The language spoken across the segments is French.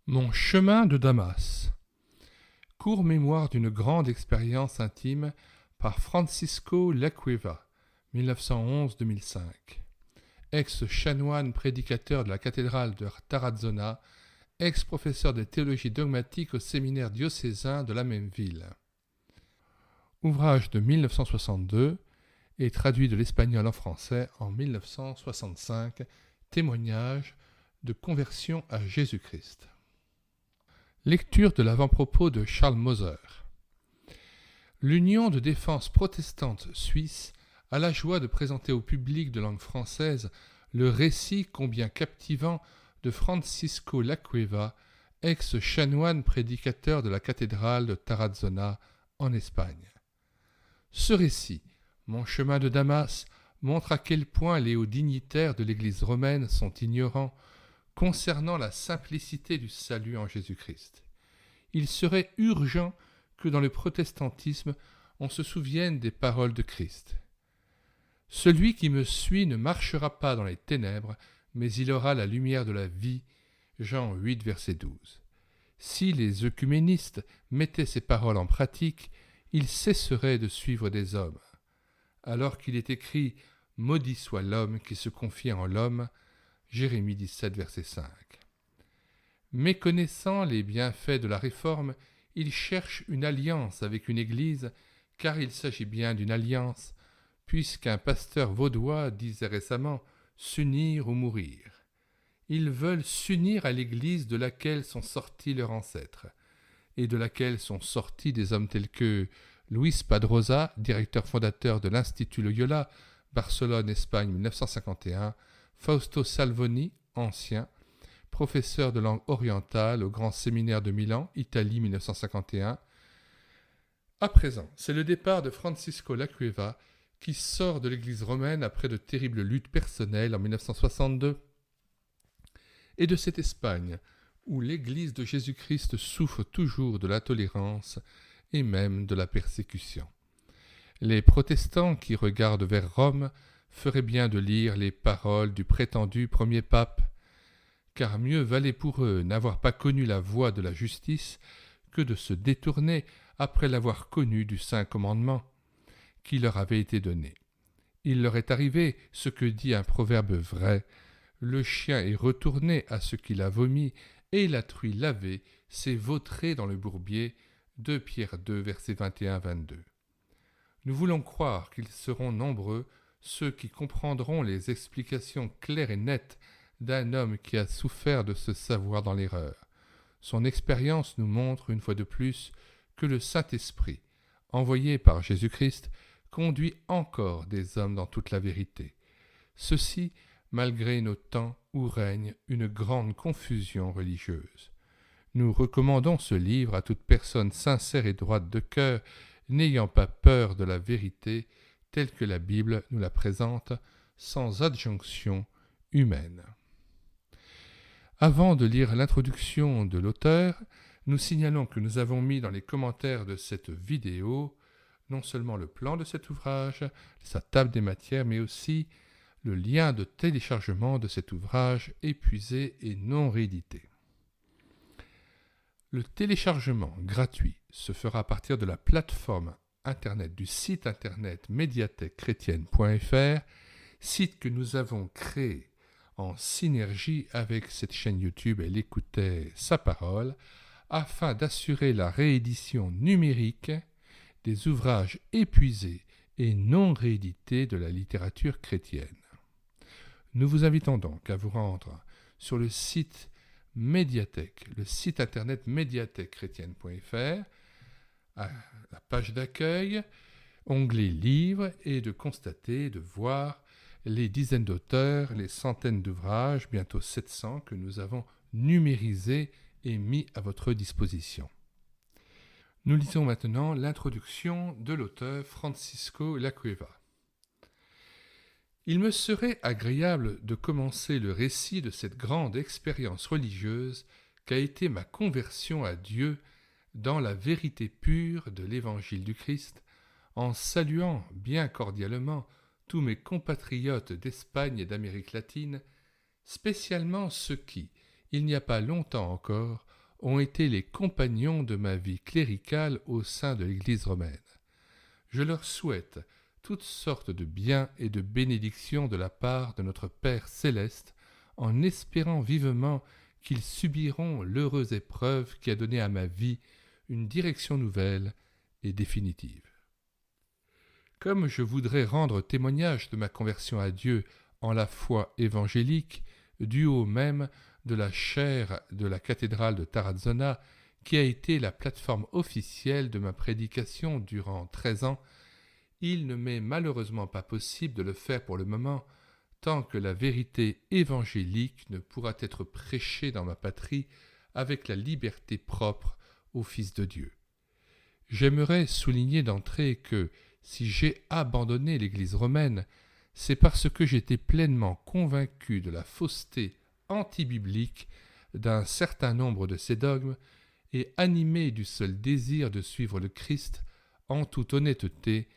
Mon chemin de Damas. Court mémoire d'une grande expérience intime par Francisco Lacueva, 1911-2005. Ex-chanoine prédicateur de la cathédrale de Tarazona, ex-professeur de théologie dogmatique au séminaire diocésain de la même ville. Ouvrage de 1962 et traduit de l'espagnol en français en 1965, témoignage de conversion à Jésus-Christ. Lecture de l'avant-propos de Charles Moser. L'Union de défense protestante suisse a la joie de présenter au public de langue française le récit combien captivant de Francisco Lacueva, ex-chanoine prédicateur de la cathédrale de Tarazona en Espagne. Ce récit, Mon chemin de Damas, montre à quel point les hauts dignitaires de l'Église romaine sont ignorants concernant la simplicité du salut en Jésus-Christ. Il serait urgent que dans le protestantisme, on se souvienne des paroles de Christ. « Celui qui me suit ne marchera pas dans les ténèbres, mais il aura la lumière de la vie. » Jean 8, verset 12. Si les œcuménistes mettaient ces paroles en pratique, ils cesseraient de suivre des hommes. Alors qu'il est écrit « Maudit soit l'homme qui se confie en l'homme » Jérémie 17, verset 5. Méconnaissant les bienfaits de la réforme, il cherche une alliance avec une église, car il s'agit bien d'une alliance, puisqu'un pasteur vaudois disait récemment « s'unir ou mourir ». Ils veulent s'unir à l'église de laquelle sont sortis leurs ancêtres, et de laquelle sont sortis des hommes tels que Luis Padrosa, directeur fondateur de l'Institut Loyola, Barcelone, Espagne, 1951, Fausto Salvoni, ancien, professeur de langue orientale au Grand Séminaire de Milan, Italie, 1951. À présent, c'est le départ de Francisco Lacueva qui sort de l'Église romaine après de terribles luttes personnelles en 1962 et de cette Espagne où l'Église de Jésus-Christ souffre toujours de l'intolérance et même de la persécution. Les protestants qui regardent vers Rome feraient bien de lire les paroles du prétendu premier pape, car mieux valait pour eux n'avoir pas connu la voie de la justice que de se détourner après l'avoir connu du saint commandement qui leur avait été donné. Il leur est arrivé ce que dit un proverbe vrai, le chien est retourné à ce qu'il a vomi, et la truie lavée s'est vautrée dans le bourbier, 2 Pierre 2, versets 21-22. Nous voulons croire qu'ils seront nombreux, ceux qui comprendront les explications claires et nettes d'un homme qui a souffert de se savoir dans l'erreur. Son expérience nous montre une fois de plus que le Saint-Esprit, envoyé par Jésus-Christ, conduit encore des hommes dans toute la vérité. Ceci malgré nos temps où règne une grande confusion religieuse. Nous recommandons ce livre à toute personne sincère et droite de cœur, n'ayant pas peur de la vérité telle que la Bible nous la présente, sans adjonction humaine. Avant de lire l'introduction de l'auteur, nous signalons que nous avons mis dans les commentaires de cette vidéo non seulement le plan de cet ouvrage, sa table des matières, mais aussi le lien de téléchargement de cet ouvrage épuisé et non réédité. Le téléchargement gratuit se fera à partir de la plateforme internet du site internet médiathèquechrétienne.fr, site que nous avons créé en synergie avec cette chaîne YouTube Elle écoutait sa parole, afin d'assurer la réédition numérique des ouvrages épuisés et non réédités de la littérature chrétienne. Nous vous invitons donc à vous rendre sur le site Médiathèque, le site internet médiathèquechrétienne.fr, à la page d'accueil, onglet livres, et de constater, de voir les dizaines d'auteurs, les centaines d'ouvrages, bientôt 700, que nous avons numérisés et mis à votre disposition. Nous lisons maintenant l'introduction de l'auteur Francisco Lacueva. Il me serait agréable de commencer le récit de cette grande expérience religieuse qu'a été ma conversion à Dieu dans la vérité pure de l'Évangile du Christ, en saluant bien cordialement tous mes compatriotes d'Espagne et d'Amérique latine, spécialement ceux qui, il n'y a pas longtemps encore, ont été les compagnons de ma vie cléricale au sein de l'Église romaine. Je leur souhaite toutes sortes de biens et de bénédictions de la part de notre Père céleste, en espérant vivement qu'ils subiront l'heureuse épreuve qui a donné à ma vie une direction nouvelle et définitive. Comme je voudrais rendre témoignage de ma conversion à Dieu en la foi évangélique, du haut même de la chaire de la cathédrale de Tarazona, qui a été la plateforme officielle de ma prédication durant 13 ans, il ne m'est malheureusement pas possible de le faire pour le moment, tant que la vérité évangélique ne pourra être prêchée dans ma patrie avec la liberté propre au Fils de Dieu. J'aimerais souligner d'entrée que, si j'ai abandonné l'Église romaine, c'est parce que j'étais pleinement convaincu de la fausseté antibiblique d'un certain nombre de ces dogmes et animé du seul désir de suivre le Christ en toute honnêteté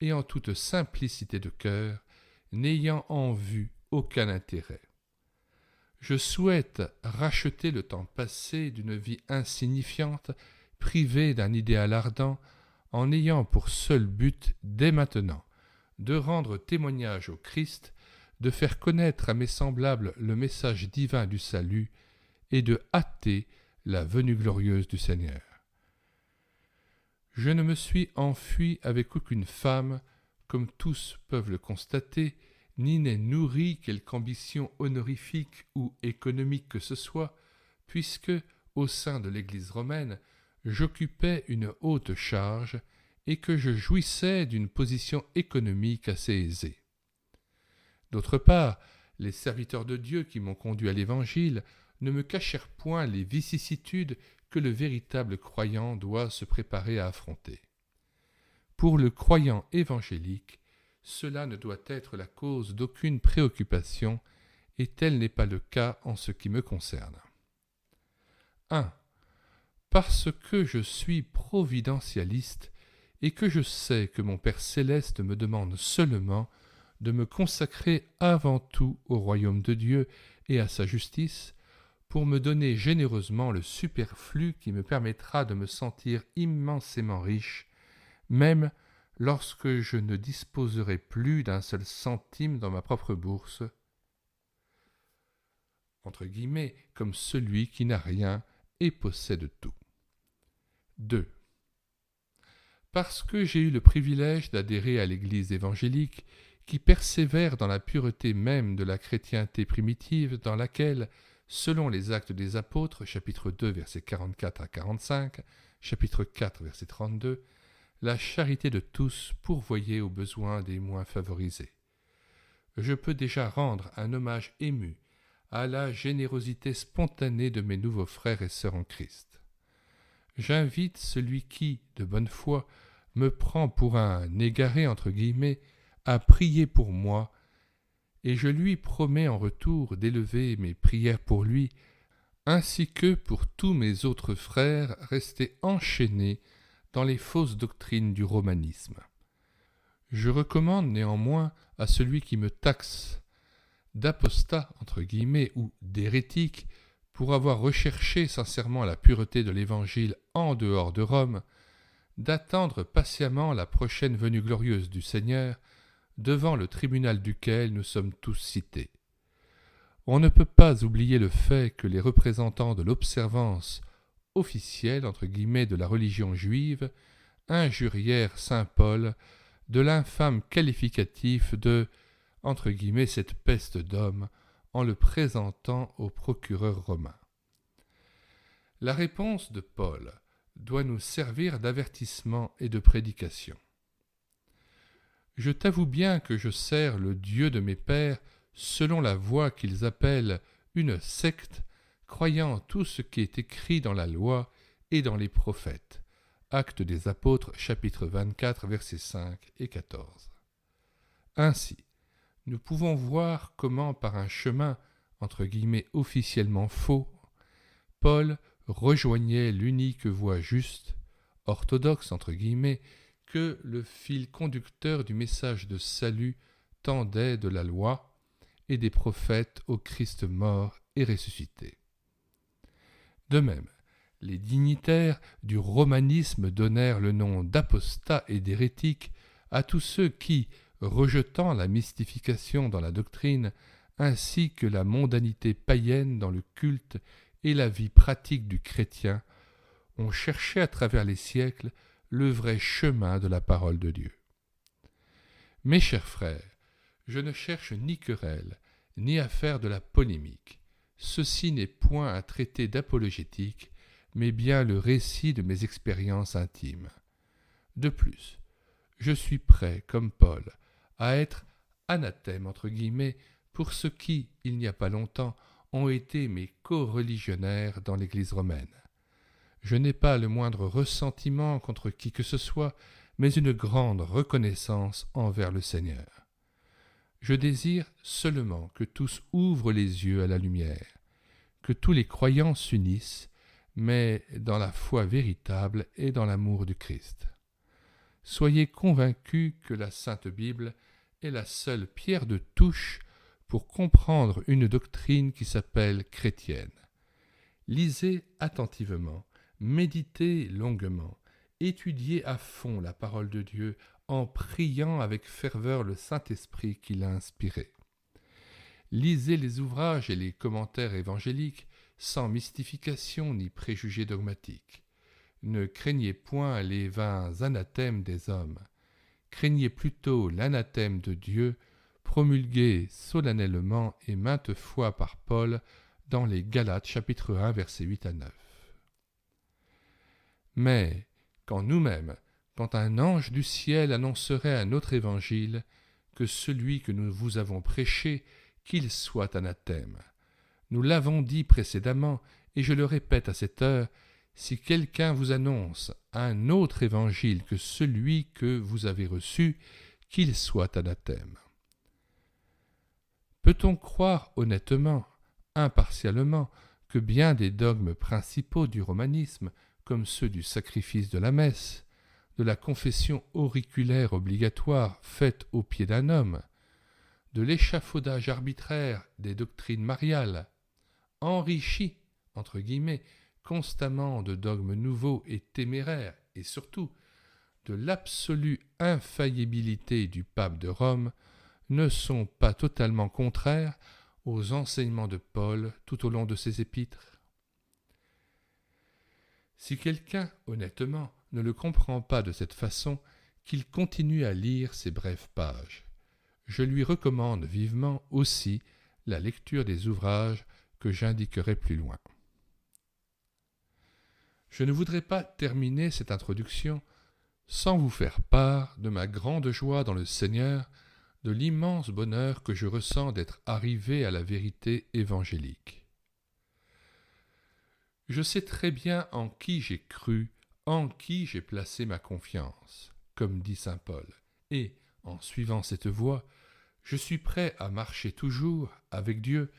et en toute simplicité de cœur, n'ayant en vue aucun intérêt. Je souhaite racheter le temps passé d'une vie insignifiante, privée d'un idéal ardent, en ayant pour seul but, dès maintenant, de rendre témoignage au Christ, de faire connaître à mes semblables le message divin du salut et de hâter la venue glorieuse du Seigneur. Je ne me suis enfui avec aucune femme, comme tous peuvent le constater, ni n'ai nourri quelque ambition honorifique ou économique que ce soit, puisque, au sein de l'Église romaine, j'occupais une haute charge et que je jouissais d'une position économique assez aisée. D'autre part, les serviteurs de Dieu qui m'ont conduit à l'Évangile ne me cachèrent point les vicissitudes que le véritable croyant doit se préparer à affronter. Pour le croyant évangélique, cela ne doit être la cause d'aucune préoccupation, et tel n'est pas le cas en ce qui me concerne. 1. Parce que je suis providentialiste et que je sais que mon Père céleste me demande seulement de me consacrer avant tout au royaume de Dieu et à sa justice, pour me donner généreusement le superflu qui me permettra de me sentir immensément riche, même lorsque je ne disposerai plus d'un seul centime dans ma propre bourse, entre guillemets, comme celui qui n'a rien et possède tout. 2. Parce que j'ai eu le privilège d'adhérer à l'Église évangélique qui persévère dans la pureté même de la chrétienté primitive dans laquelle, selon les Actes des Apôtres, chapitre 2, versets 44 à 45, chapitre 4, verset 32, la charité de tous pourvoyait aux besoins des moins favorisés. Je peux déjà rendre un hommage ému à la générosité spontanée de mes nouveaux frères et sœurs en Christ. J'invite celui qui, de bonne foi, me prend pour un égaré, entre guillemets, à prier pour moi, et je lui promets en retour d'élever mes prières pour lui, ainsi que pour tous mes autres frères restés enchaînés dans les fausses doctrines du romanisme. Je recommande néanmoins à celui qui me taxe d'apostat, entre guillemets, ou d'hérétique, pour avoir recherché sincèrement la pureté de l'Évangile en dehors de Rome, d'attendre patiemment la prochaine venue glorieuse du Seigneur, devant le tribunal duquel nous sommes tous cités. On ne peut pas oublier le fait que les représentants de l'observance officielle, entre guillemets, de la religion juive, injurièrent saint Paul de l'infâme qualificatif de, entre guillemets, cette peste d'homme, en le présentant au procureur romain. La réponse de Paul doit nous servir d'avertissement et de prédication. Je t'avoue bien que je sers le Dieu de mes pères selon la voie qu'ils appellent une secte, croyant tout ce qui est écrit dans la loi et dans les prophètes. Actes des Apôtres, chapitre 24, versets 5 et 14. Ainsi, nous pouvons voir comment, par un chemin, entre guillemets, officiellement faux, Paul rejoignait l'unique voie juste, orthodoxe, entre guillemets, que le fil conducteur du message de salut tendait de la loi et des prophètes au Christ mort et ressuscité. De même, les dignitaires du romanisme donnèrent le nom d'apostats et d'hérétiques à tous ceux qui, rejetant la mystification dans la doctrine, ainsi que la mondanité païenne dans le culte et la vie pratique du chrétien, ont cherché à travers les siècles le vrai chemin de la parole de Dieu. Mes chers frères, je ne cherche ni querelle, ni à faire de la polémique. Ceci n'est point un traité d'apologétique, mais bien le récit de mes expériences intimes. De plus, je suis prêt, comme Paul, à être anathème entre guillemets pour ceux qui, il n'y a pas longtemps, ont été mes co-religionnaires dans l'Église romaine. Je n'ai pas le moindre ressentiment contre qui que ce soit, mais une grande reconnaissance envers le Seigneur. Je désire seulement que tous ouvrent les yeux à la lumière, que tous les croyants s'unissent, mais dans la foi véritable et dans l'amour du Christ. Soyez convaincus que la Sainte Bible est la seule pierre de touche pour comprendre une doctrine qui s'appelle chrétienne. Lisez attentivement, méditez longuement, étudiez à fond la parole de Dieu en priant avec ferveur le Saint-Esprit qui l'a inspiré. Lisez les ouvrages et les commentaires évangéliques sans mystification ni préjugés dogmatiques. Ne craignez point les vains anathèmes des hommes. Craignez plutôt l'anathème de Dieu, promulgué solennellement et maintes fois par Paul dans les Galates chapitre 1 versets 8 à 9. Mais quand nous-mêmes, quand un ange du ciel annoncerait un autre évangile que celui que nous vous avons prêché, qu'il soit anathème. Nous l'avons dit précédemment, et je le répète à cette heure, si quelqu'un vous annonce un autre évangile que celui que vous avez reçu, qu'il soit anathème. Peut-on croire honnêtement, impartialement, que bien des dogmes principaux du romanisme, comme ceux du sacrifice de la messe, de la confession auriculaire obligatoire faite au pied d'un homme, de l'échafaudage arbitraire des doctrines mariales, enrichi, entre guillemets, constamment de dogmes nouveaux et téméraires, et surtout de l'absolue infaillibilité du pape de Rome, ne sont pas totalement contraires aux enseignements de Paul tout au long de ses épîtres. Si quelqu'un, honnêtement, ne le comprend pas de cette façon, qu'il continue à lire ces brèves pages. Je lui recommande vivement aussi la lecture des ouvrages que j'indiquerai plus loin. Je ne voudrais pas terminer cette introduction sans vous faire part de ma grande joie dans le Seigneur, de l'immense bonheur que je ressens d'être arrivé à la vérité évangélique. Je sais très bien en qui j'ai cru, en qui j'ai placé ma confiance, comme dit saint Paul, et, en suivant cette voie, je suis prêt à marcher toujours, avec Dieu,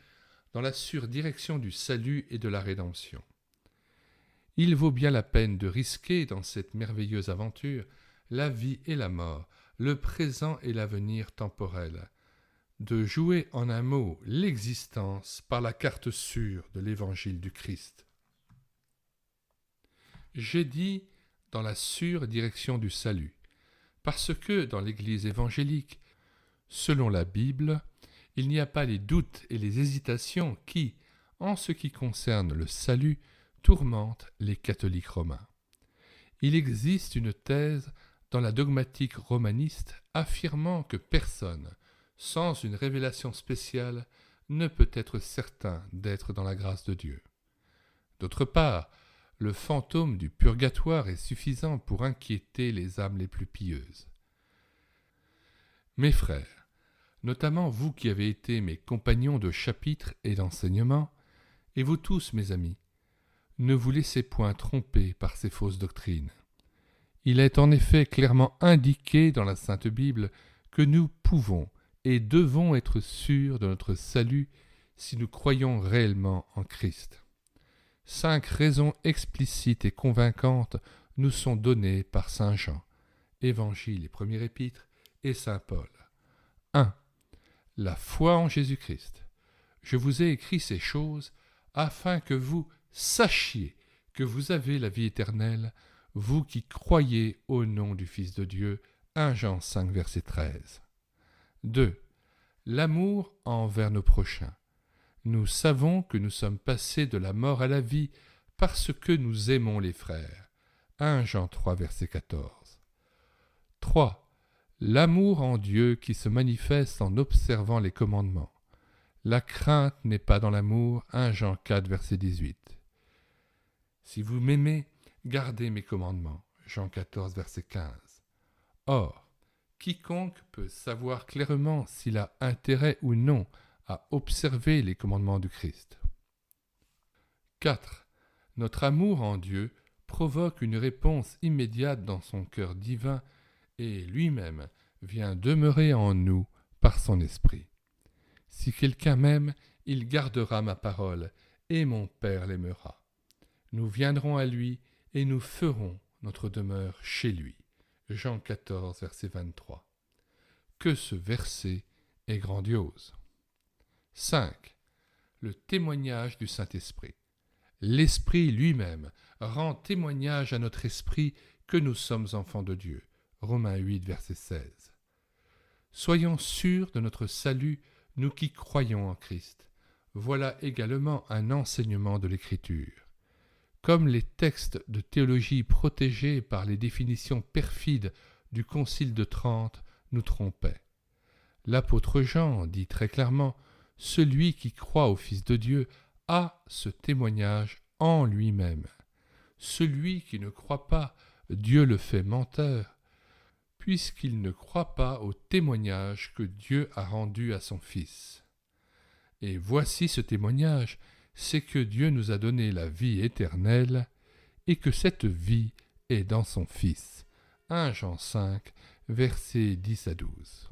dans la sûre direction du salut et de la rédemption. Il vaut bien la peine de risquer dans cette merveilleuse aventure la vie et la mort, le présent et l'avenir temporel, de jouer en un mot l'existence par la carte sûre de l'évangile du Christ. J'ai dit dans la sûre direction du salut, parce que dans l'Église évangélique, selon la Bible, il n'y a pas les doutes et les hésitations qui, en ce qui concerne le salut, tourmentent les catholiques romains. Il existe une thèse dans la dogmatique romaniste affirmant que personne, sans une révélation spéciale, ne peut être certain d'être dans la grâce de Dieu. D'autre part, le fantôme du purgatoire est suffisant pour inquiéter les âmes les plus pieuses. Mes frères, notamment vous qui avez été mes compagnons de chapitre et d'enseignement, et vous tous mes amis, ne vous laissez point tromper par ces fausses doctrines. Il est en effet clairement indiqué dans la Sainte Bible que nous pouvons et devons être sûrs de notre salut si nous croyons réellement en Christ. 5 raisons explicites et convaincantes nous sont données par saint Jean, Évangile et premier épître, et saint Paul. 1. La foi en Jésus-Christ. Je vous ai écrit ces choses afin que vous sachiez que vous avez la vie éternelle, vous qui croyez au nom du Fils de Dieu. 1 Jean 5, verset 13. 2. L'amour envers nos prochains. Nous savons que nous sommes passés de la mort à la vie parce que nous aimons les frères. 1 Jean 3, verset 14. 3. L'amour en Dieu qui se manifeste en observant les commandements. La crainte n'est pas dans l'amour. 1 Jean 4, verset 18. Si vous m'aimez, gardez mes commandements. Jean 14, verset 15. Or, quiconque peut savoir clairement s'il a intérêt ou non à observer les commandements du Christ. 4. Notre amour en Dieu provoque une réponse immédiate dans son cœur divin et lui-même vient demeurer en nous par son esprit. Si quelqu'un m'aime, il gardera ma parole, et mon Père l'aimera. Nous viendrons à lui, et nous ferons notre demeure chez lui. Jean 14, verset 23. Que ce verset est grandiose. 5. Le témoignage du Saint-Esprit. L'Esprit lui-même rend témoignage à notre esprit que nous sommes enfants de Dieu. Romains 8, verset 16. Soyons sûrs de notre salut, nous qui croyons en Christ. Voilà également un enseignement de l'Écriture. Comme les textes de théologie protégés par les définitions perfides du Concile de Trente nous trompaient. L'apôtre Jean dit très clairement « Celui qui croit au Fils de Dieu a ce témoignage en lui-même. Celui qui ne croit pas, Dieu le fait menteur, puisqu'il ne croit pas au témoignage que Dieu a rendu à son Fils. Et voici ce témoignage, c'est que Dieu nous a donné la vie éternelle et que cette vie est dans son Fils. 1 Jean 5, versets 10 à 12.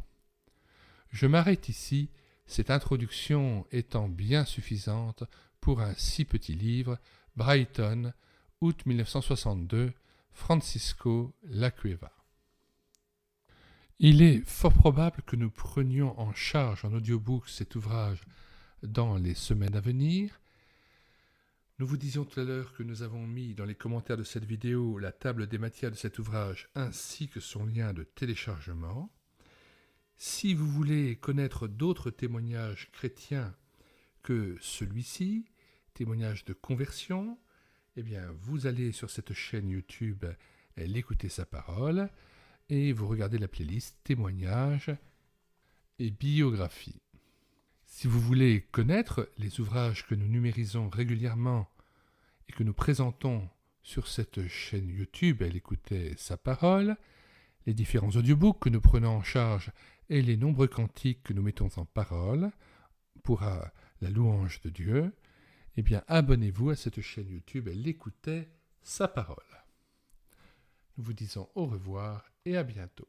Je m'arrête ici, cette introduction étant bien suffisante pour un si petit livre, Brighton, août 1962, Francisco Lacueva. Il est fort probable que nous prenions en charge en audiobook cet ouvrage dans les semaines à venir. Nous vous disions tout à l'heure que nous avons mis dans les commentaires de cette vidéo la table des matières de cet ouvrage ainsi que son lien de téléchargement. Si vous voulez connaître d'autres témoignages chrétiens que celui-ci, témoignages de conversion, eh bien vous allez sur cette chaîne YouTube l'écouter sa parole et vous regardez la playlist témoignages et biographie. Si vous voulez connaître les ouvrages que nous numérisons régulièrement et que nous présentons sur cette chaîne YouTube, l'écouter sa parole, les différents audiobooks que nous prenons en charge et les nombreux cantiques que nous mettons en parole pour la louange de Dieu, eh bien abonnez-vous à cette chaîne YouTube et l'écoutez sa parole. Nous vous disons au revoir et à bientôt.